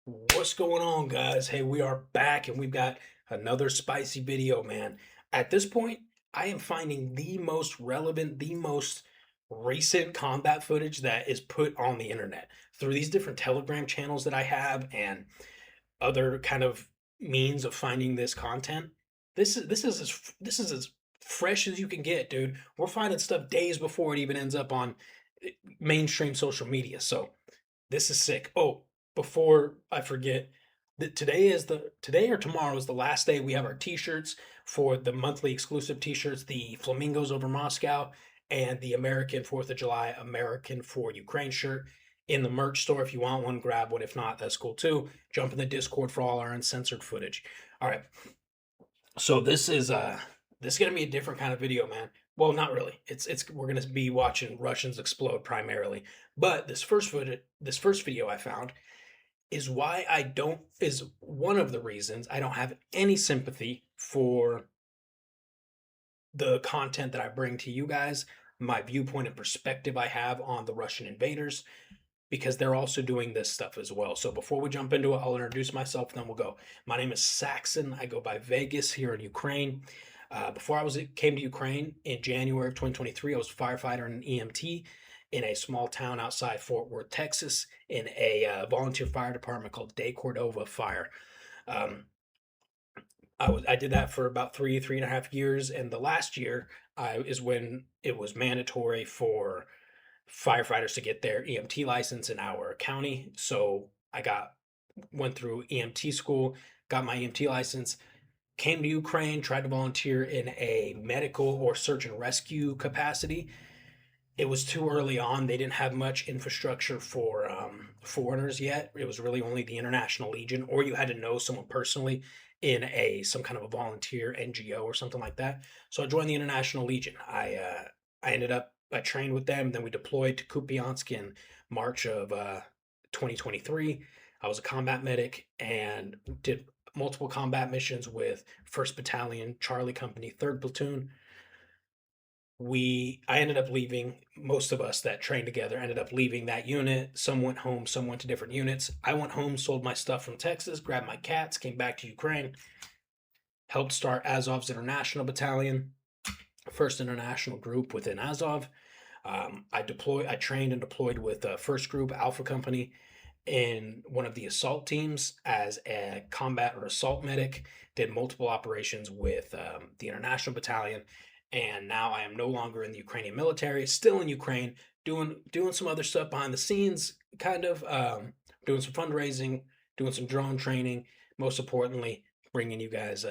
What's going on, guys? Hey, we are back and we've got another spicy video, man. At this point, I am finding the most relevant, the most recent combat footage that is put on the internet through these different Telegram channels that I have and other kind of means of finding this content. This is as fresh as you can get, dude. We're finding stuff days before it even ends up on mainstream social media. So this is sick. Oh, before I forget, that today or tomorrow is the last day we have our t-shirts for the monthly exclusive t-shirts, the Flamingos over Moscow and the American 4th of July American for Ukraine shirt in the merch store. If you want one, grab one. If not, that's cool too. Jump in the Discord for all our uncensored footage. All right. So this is gonna be a different kind of video, man. Well, not really. It's we're gonna be watching Russians explode primarily. But this first video I found is one of the reasons I don't have any sympathy for the content that I bring to you guys, my viewpoint and perspective I have on the Russian invaders, because they're also doing this stuff as well. So before we jump into it, I'll introduce myself, and then we'll go. My name is Saxon. I go by Vegas here in Ukraine. Before came to Ukraine in January of 2023, I was a firefighter and an EMT in a small town outside Fort Worth, Texas, in a volunteer fire department called De Cordova Fire. Um, I did that for about 3.5 years, and the last year is when it was mandatory for firefighters to get their EMT license in our county. So went through EMT school, got my EMT license, came to Ukraine, tried to volunteer in a medical or search and rescue capacity. It was too early on. They didn't have much infrastructure for foreigners yet. It was really only the International Legion, or you had to know someone personally in some kind of a volunteer NGO or something like that. So I joined the International Legion. I trained with them. Then we deployed to Kupiansk in March of 2023. I was a combat medic and did multiple combat missions with 1st Battalion, Charlie Company, 3rd Platoon. I ended up leaving. Most of us that trained together ended up leaving that unit. Some went home, some went to different units. I went home, sold my stuff from Texas, grabbed my cats, came back to Ukraine, helped start Azov's International Battalion, first international group within Azov. I trained and deployed with First Group Alpha Company in one of the assault teams as a combat or assault medic. Did multiple operations with the International Battalion, and now I am no longer in the Ukrainian military. Still in Ukraine, doing some other stuff behind the scenes, kind of doing some fundraising, doing some drone training. Most importantly, bringing you guys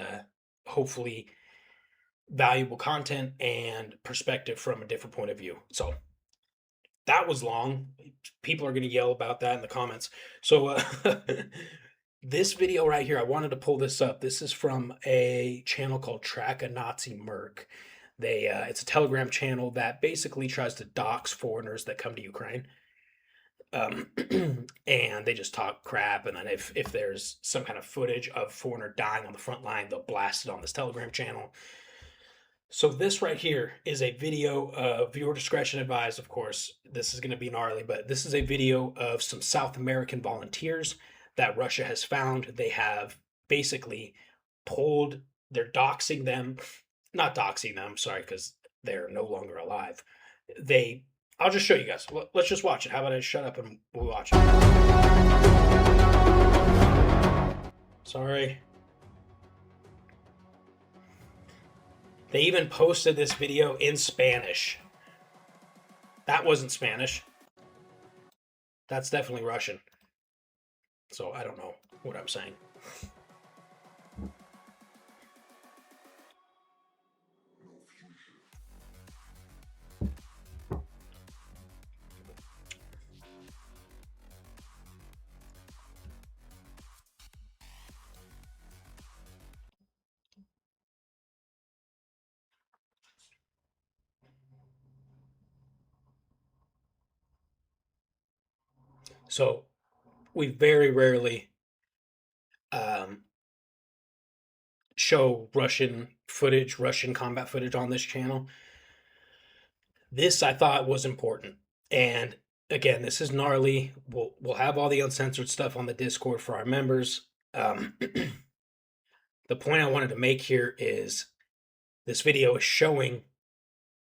hopefully valuable content and perspective from a different point of view. So that was long. People are going to yell about that in the comments. So this video right here, I wanted to pull this up. This is from a channel called Track a Nazi Merc. It's a Telegram channel that basically tries to dox foreigners that come to Ukraine. And they just talk crap, and then if there's some kind of footage of foreigner dying on the front line, they'll blast it on this Telegram channel. So this right here is a video of viewer discretion advised, of course. This is going to be gnarly, but this is a video of some South American volunteers that Russia has found. They have basically they're doxing them, not doxing them, sorry, because they're no longer alive. I'll just show you guys. Let's just watch it. How about I shut up and we'll watch it? Sorry. They even posted this video in Spanish. That wasn't Spanish. That's definitely Russian. So I don't know what I'm saying. So we very rarely um, show Russian combat footage on this channel. This I thought was important, and Again, this is gnarly. We'll have all the uncensored stuff on the Discord for our members. The point I wanted to make here is this video is showing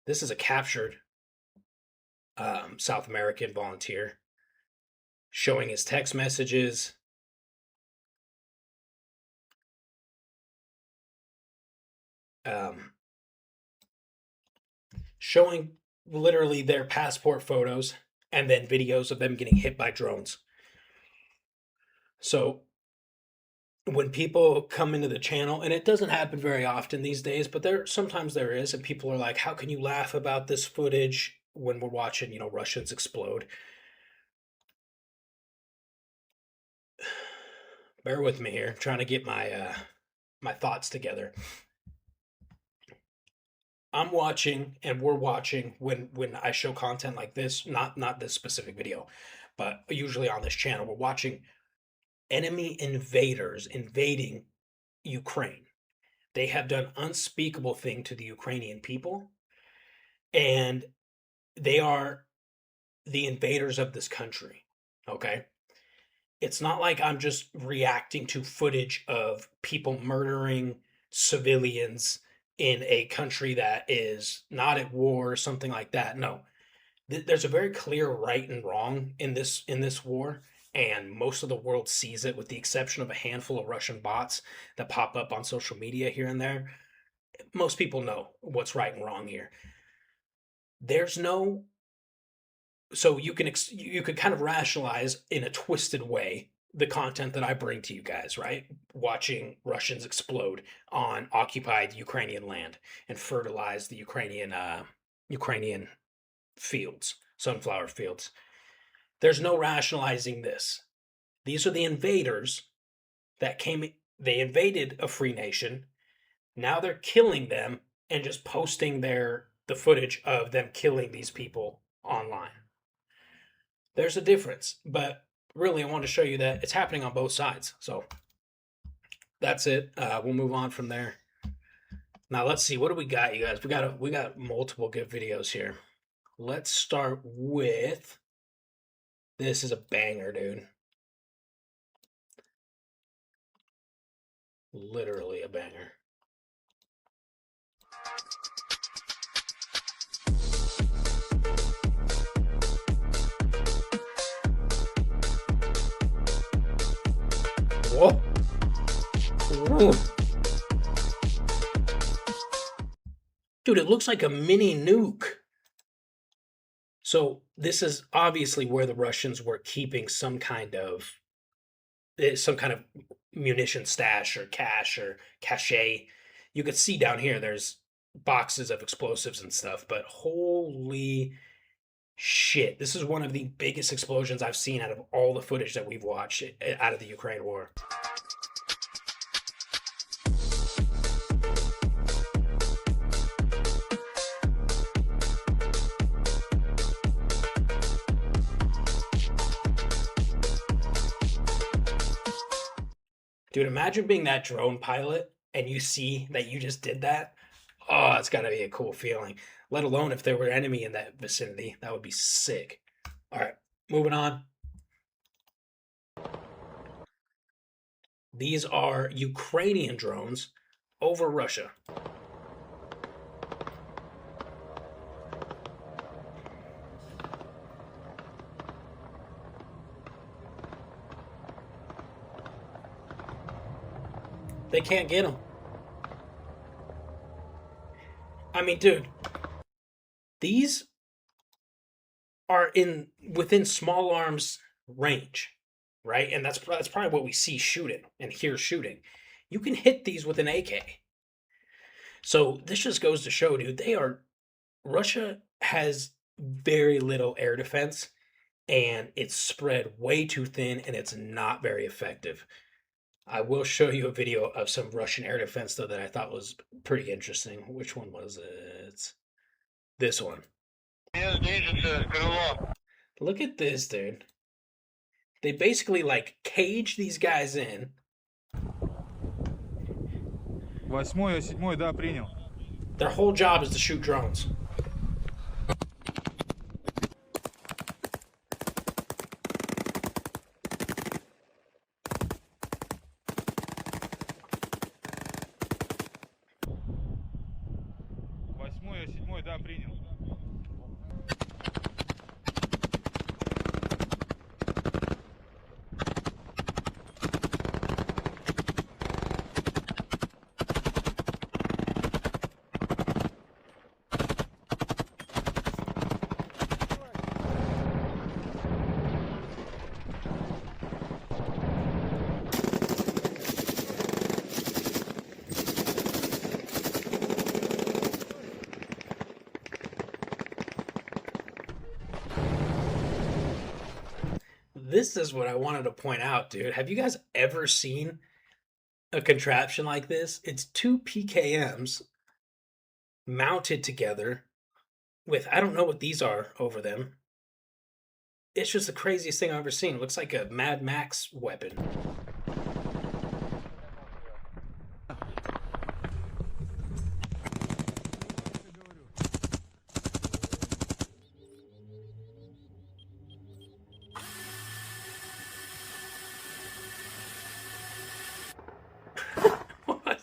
this is a captured South American volunteer showing his text messages. Showing literally their passport photos and then videos of them getting hit by drones. So when people come into the channel, and it doesn't happen very often these days, but sometimes there is, and people are like, how can you laugh about this footage when we're watching, Russians explode? Bear with me here, I'm trying to get my thoughts together. I'm watching, and we're watching when I show content like this, not this specific video, but usually on this channel, we're watching enemy invaders invading Ukraine. They have done unspeakable thing to the Ukrainian people, and they are the invaders of this country. Okay? It's not like I'm just reacting to footage of people murdering civilians in a country that is not at war or something like that. No. There's a very clear right and wrong in this war, and most of the world sees it with the exception of a handful of Russian bots that pop up on social media here and there. Most people know what's right and wrong here. There's no so you could kind of rationalize in a twisted way the content that I bring to you guys, right? Watching Russians explode on occupied Ukrainian land and fertilize the Ukrainian fields, sunflower fields. There's no rationalizing this. These are the invaders that they invaded a free nation. Now they're killing them and just posting the footage of them killing these people online. There's a difference, but really I want to show you that it's happening on both sides. So that's it. We'll move on from there. Now let's see, what do we got, you guys? We got multiple good videos here. Let's start with this. Is a banger, dude. Literally a banger. Whoa. Ooh. Dude, it looks like a mini nuke. So this is obviously where the Russians were keeping some kind of munition stash or cache or cache. You could see down here there's boxes of explosives and stuff, but holy shit, this is one of the biggest explosions I've seen out of all the footage that we've watched out of the Ukraine war. Dude, imagine being that drone pilot and you see that you just did that. Oh, it's got to be a cool feeling. Let alone if there were enemy in that vicinity. That would be sick. All right, moving on. These are Ukrainian drones over Russia. They can't get them. I mean, dude, these are within small arms range, right? And that's probably what we see shooting and hear shooting. You can hit these with an AK. So this just goes to show, dude, Russia has very little air defense, and it's spread way too thin, and it's not very effective. I will show you a video of some Russian air defense, though, that I thought was pretty interesting. Which one was it? This one. Look at this, dude. They basically, like, cage these guys in. 8-й, 7-й, да, принял. Their whole job is to shoot drones. this is what I wanted to point out, dude. Have you guys ever seen a contraption like this? It's two PKMs mounted together with, I don't know what these are over them. It's just the craziest thing I've ever seen. It looks like a Mad Max weapon. What?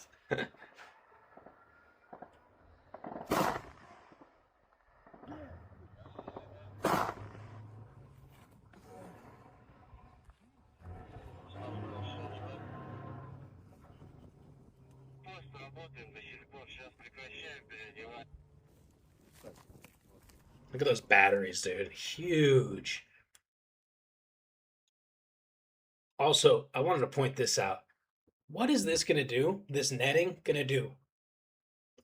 Look at those batteries, dude. Huge. Also, I wanted to point this out. What is this going to do? This netting going to do?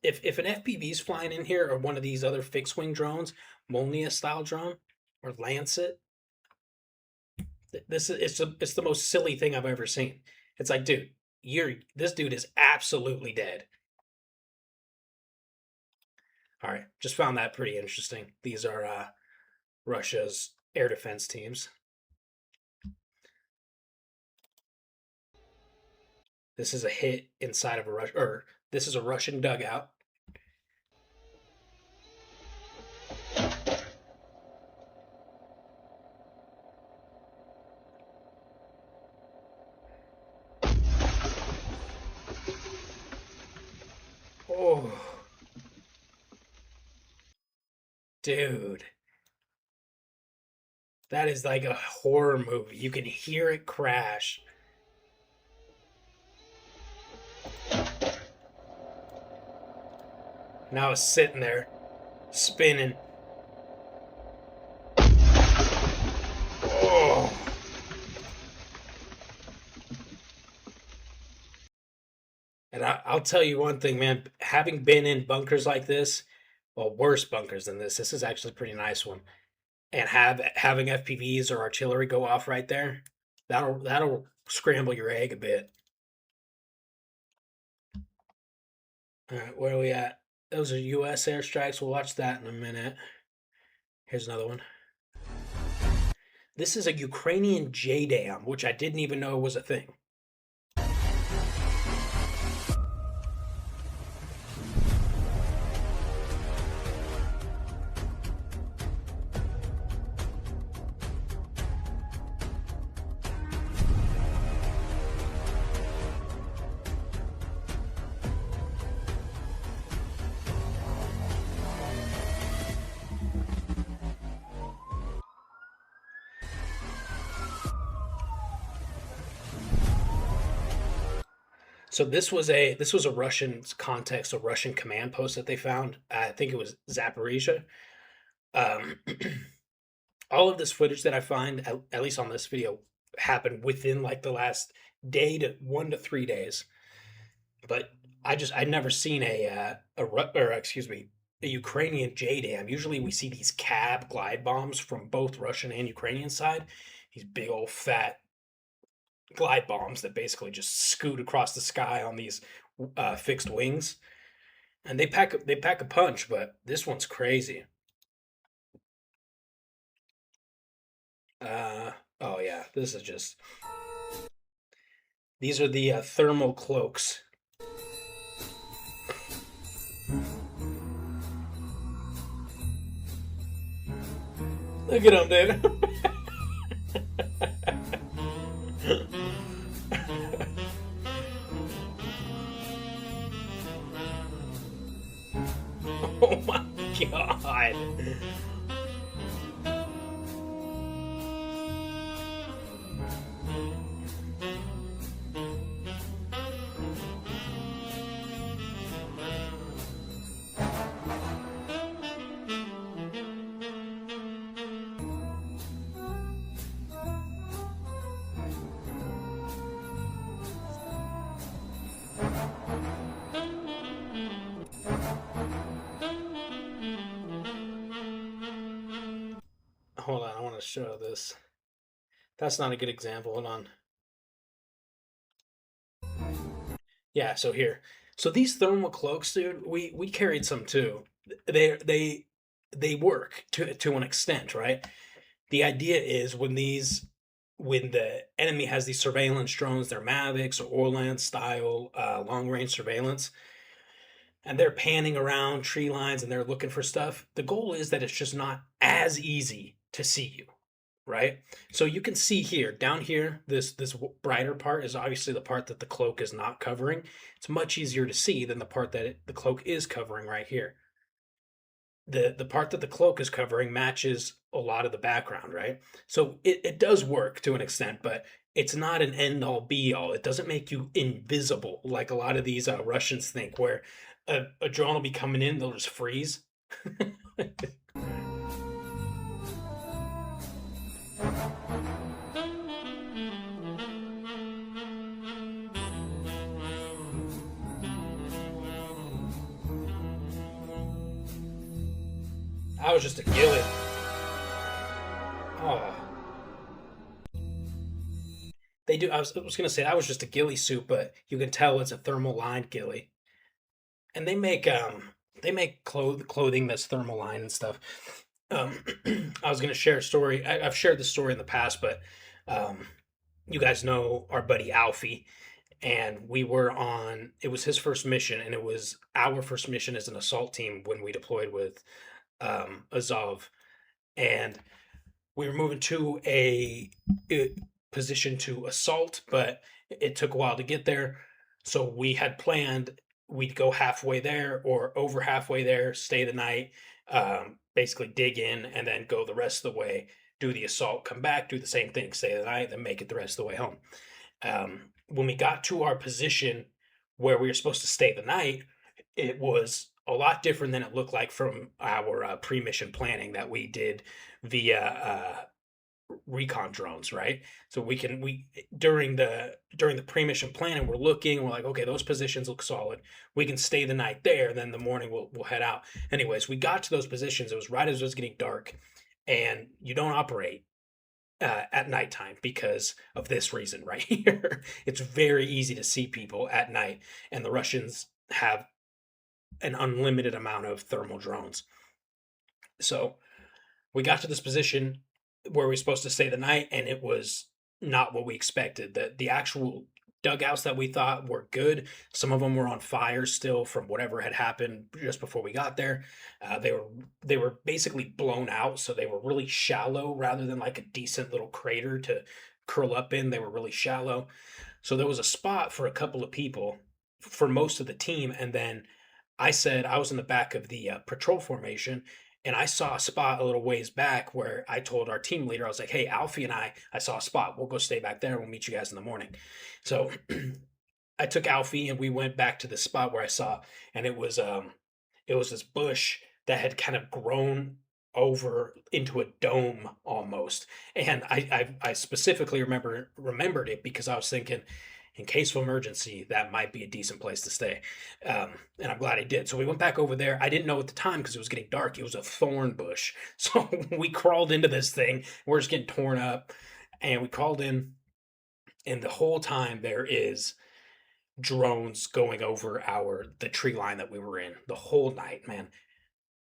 If an FPV is flying in here or one of these other fixed wing drones, Molnia style drone or Lancet, this is it's the most silly thing I've ever seen. It's like, dude, this dude is absolutely dead. All right, just found that pretty interesting. These are Russia's air defense teams. This is a hit inside of this is a Russian dugout. Oh, dude. That is like a horror movie. You can hear it crash. Now it's sitting there, spinning. Oh. And I'll tell you one thing, man. Having been in bunkers like this, well, worse bunkers than this is actually a pretty nice one. And having FPVs or artillery go off right there, that'll scramble your egg a bit. All right, where are we at? Those are U.S. airstrikes. We'll watch that in a minute. Here's another one. This is a Ukrainian JDAM, which I didn't even know was a thing. So this was a Russian context, a Russian command post that they found. I think it was Zaporizhia. Um, all of this footage that I find, at least on this video, happened within like the last day to 1 to 3 days. But I'd never seen a Ukrainian JDAM. Usually we see these cab glide bombs from both Russian and Ukrainian side. These big old fat glide bombs that basically just scoot across the sky on these fixed wings, and they pack a punch. But this one's crazy. Oh yeah, this is just. These are the thermal cloaks. Look at them, dude. Oh my god. Hold on, I want to show this. That's not a good example. Hold on. Yeah, so here. So these thermal cloaks, dude, we carried some too. They they work to an extent, right? The idea is when the enemy has these surveillance drones, they're Mavics or Orlan style long range surveillance, and they're panning around tree lines and they're looking for stuff. The goal is that it's just not as easy to see you, right? So you can see here, down here, this brighter part is obviously the part that the cloak is not covering. It's much easier to see than the part that the cloak is covering right here. The part that the cloak is covering matches a lot of the background, right? So it does work to an extent, but it's not an end all be all. It doesn't make you invisible like a lot of these Russians think, where a drone will be coming in, they'll just freeze. I was just a ghillie. Oh, they do. I was gonna say I was just a ghillie suit, but you can tell it's a thermal lined ghillie. And they make clothing that's thermal line and stuff. Um, I was gonna share a story. I've shared this story in the past, but um, you guys know our buddy Alfie, and we were on. It was his first mission, and it was our first mission as an assault team when we deployed with Azov, and we were moving to a position to assault, but it took a while to get there. So we had planned we'd go halfway there or over halfway there, stay the night, basically dig in, and then go the rest of the way, do the assault, come back, do the same thing, stay the night, then make it the rest of the way home. When we got to our position where we were supposed to stay the night, it was a lot different than it looked like from our pre-mission planning that we did via recon drones, right? So we during the pre-mission planning, we're looking, we're like, okay, those positions look solid. We can stay the night there, then the morning we'll head out. Anyways, we got to those positions. It was right as it was getting dark, and you don't operate at nighttime because of this reason right here. It's very easy to see people at night, and the Russians have an unlimited amount of thermal drones. So we got to this position where we were supposed to stay the night, and it was not what we expected. The actual dugouts that we thought were good, some of them were on fire still from whatever had happened just before we got there. They were basically blown out, so they were really shallow rather than like a decent little crater to curl up in. They were really shallow. So there was a spot for a couple of people for most of the team, and then I said I was in the back of the patrol formation, and I saw a spot a little ways back where I told our team leader, I was like, "Hey, Alfie and I saw a spot. We'll go stay back there. We'll meet you guys in the morning." So I took Alfie and we went back to the spot where I saw, and it was this bush that had kind of grown over into a dome almost. And I specifically remembered it because I was thinking, in case of emergency, that might be a decent place to stay. And I'm glad I did. So we went back over there. I didn't know at the time because it was getting dark. It was a thorn bush. So we crawled into this thing. We're just getting torn up. And we crawled in, and the whole time there is drones going over the tree line that we were in the whole night, man.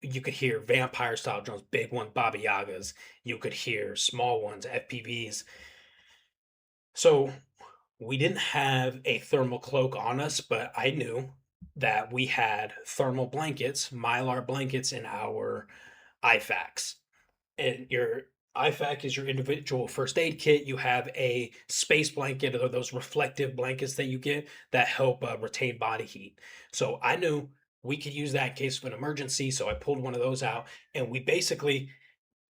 You could hear vampire style drones, big ones, Baba Yagas. You could hear small ones, FPVs. So we didn't have a thermal cloak on us, but I knew that we had thermal blankets, mylar blankets in our IFAKs. And your IFAK is your individual first aid kit. You have a space blanket, or those reflective blankets that you get that help retain body heat. So I knew we could use that in case of an emergency. So I pulled one of those out, and we basically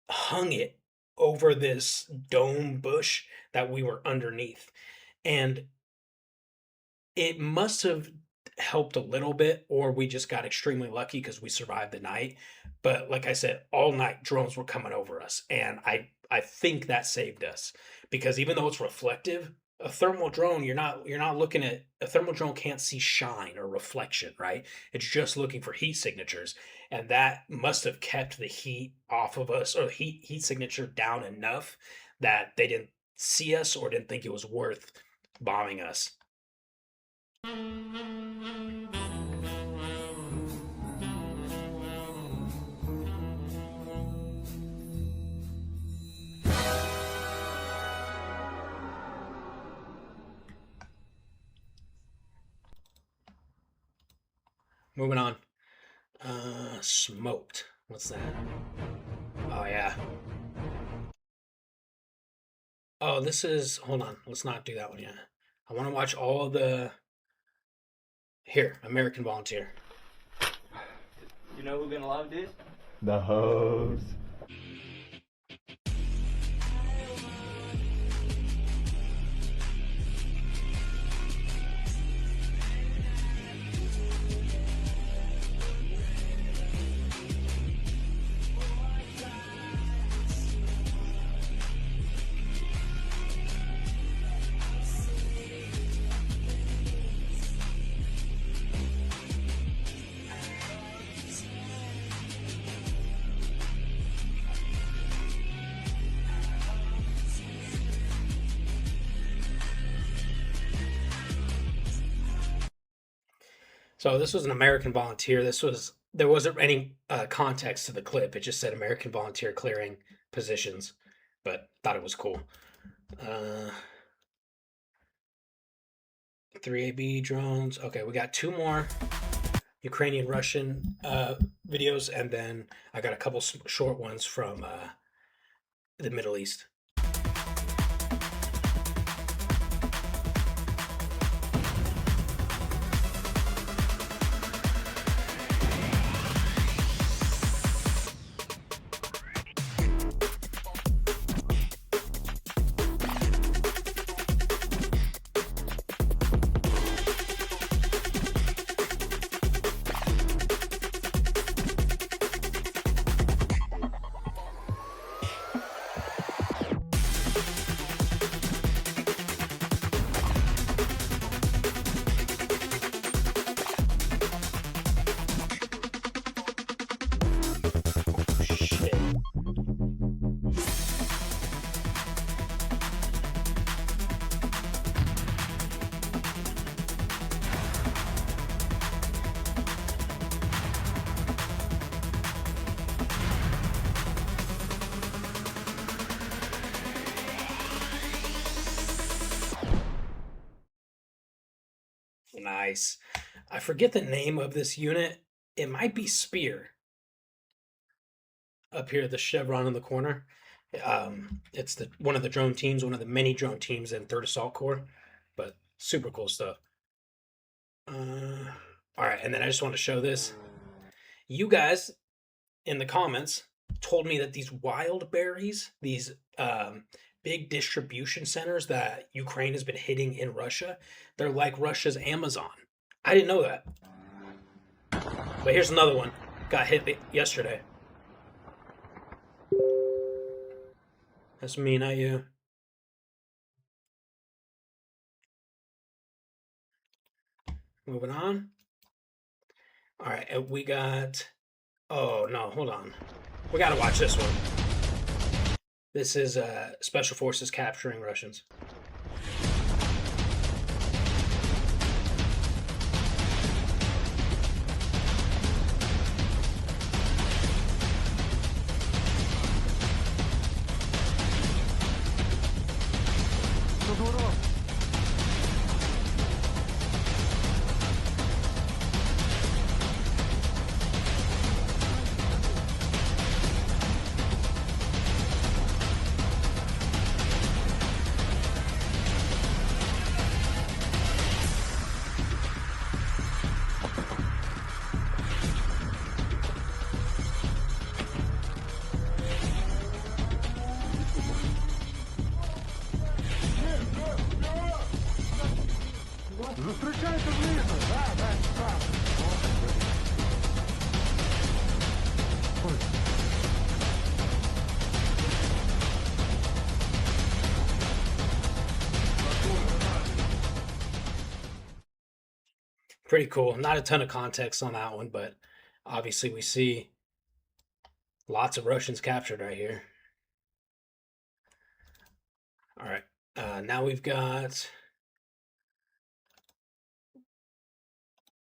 hung it over this dome bush that we were underneath. And it must have helped a little bit, or we just got extremely lucky because we survived the night. But like I said, all night drones were coming over us, and I think that saved us because even though it's reflective, a thermal drone, you're not looking at a thermal drone can't see shine or reflection, right? It's just looking for heat signatures, and that must have kept the heat off of us, or heat signature down enough that they didn't see us or didn't think it was worth bombing us. Moving on. Smoked. What's that? Oh, yeah. Oh, this is. Hold on. Let's not do that one yet. I want to watch all the. Here, American Volunteer. You know who's gonna love this? The hose. So this was an American Volunteer. There wasn't any context to the clip. It just said American Volunteer clearing positions, but thought it was cool. 3AB drones. Okay, we got two more Ukrainian Russian videos, and then I got a couple short ones from the Middle East. Shit. Nice. I forget the name of this unit. It might be Spear up here, the chevron in the corner. It's the one of the drone teams, one of the many drone teams in Third Assault Corps, but super cool stuff. All right, and then I just want to show this. You guys in the comments told me that these wild berries, these big distribution centers that Ukraine has been hitting in Russia, they're like Russia's Amazon. I didn't know that. But here's another one. Got hit yesterday. That's me, not you. Moving on. All right, and we got. Oh no, hold on. We gotta watch this one. This is Special Forces capturing Russians. Зустрічайте знизу! Так. Pretty cool. Not a ton of context on that one, but obviously we see lots of Russians captured right here. All right. Now we've got.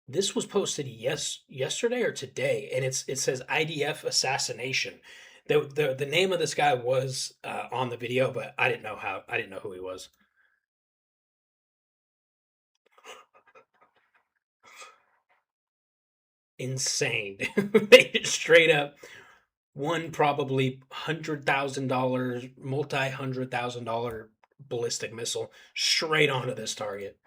This was posted yesterday or today, and it says IDF assassination. The name of this guy was on the video, but I didn't know who he was. Insane. They just straight up one probably $100,000, multi-$100,000 ballistic missile straight onto this target.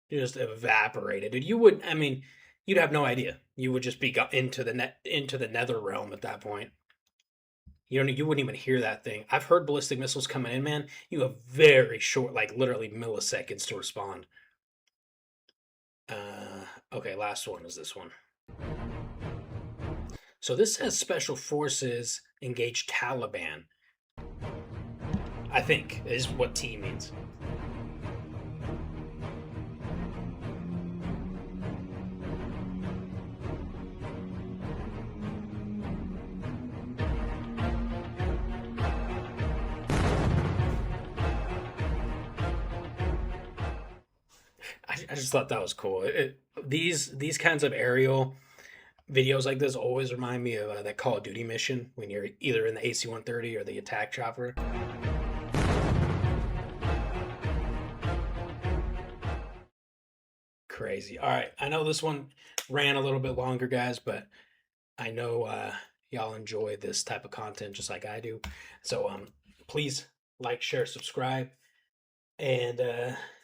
Just evaporated. Dude, you would, I mean, you'd have no idea. You would just be into the nether realm at that point. You wouldn't even hear that thing. I've heard ballistic missiles coming in, man. You have very short, like literally milliseconds to respond. Okay, last one is this one. So this says special forces engage Taliban. I think is what T means. I just thought that was cool. These kinds of aerial videos like this always remind me of that Call of Duty mission when you're either in the AC-130 or the attack chopper. Crazy. All right, I know this one ran a little bit longer, guys, but I know y'all enjoy this type of content just like I do. So please like, share, subscribe, and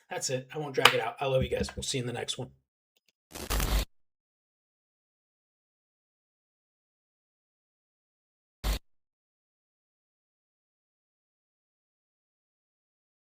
that's it. I won't drag it out. I love you guys. We'll see you in the next one.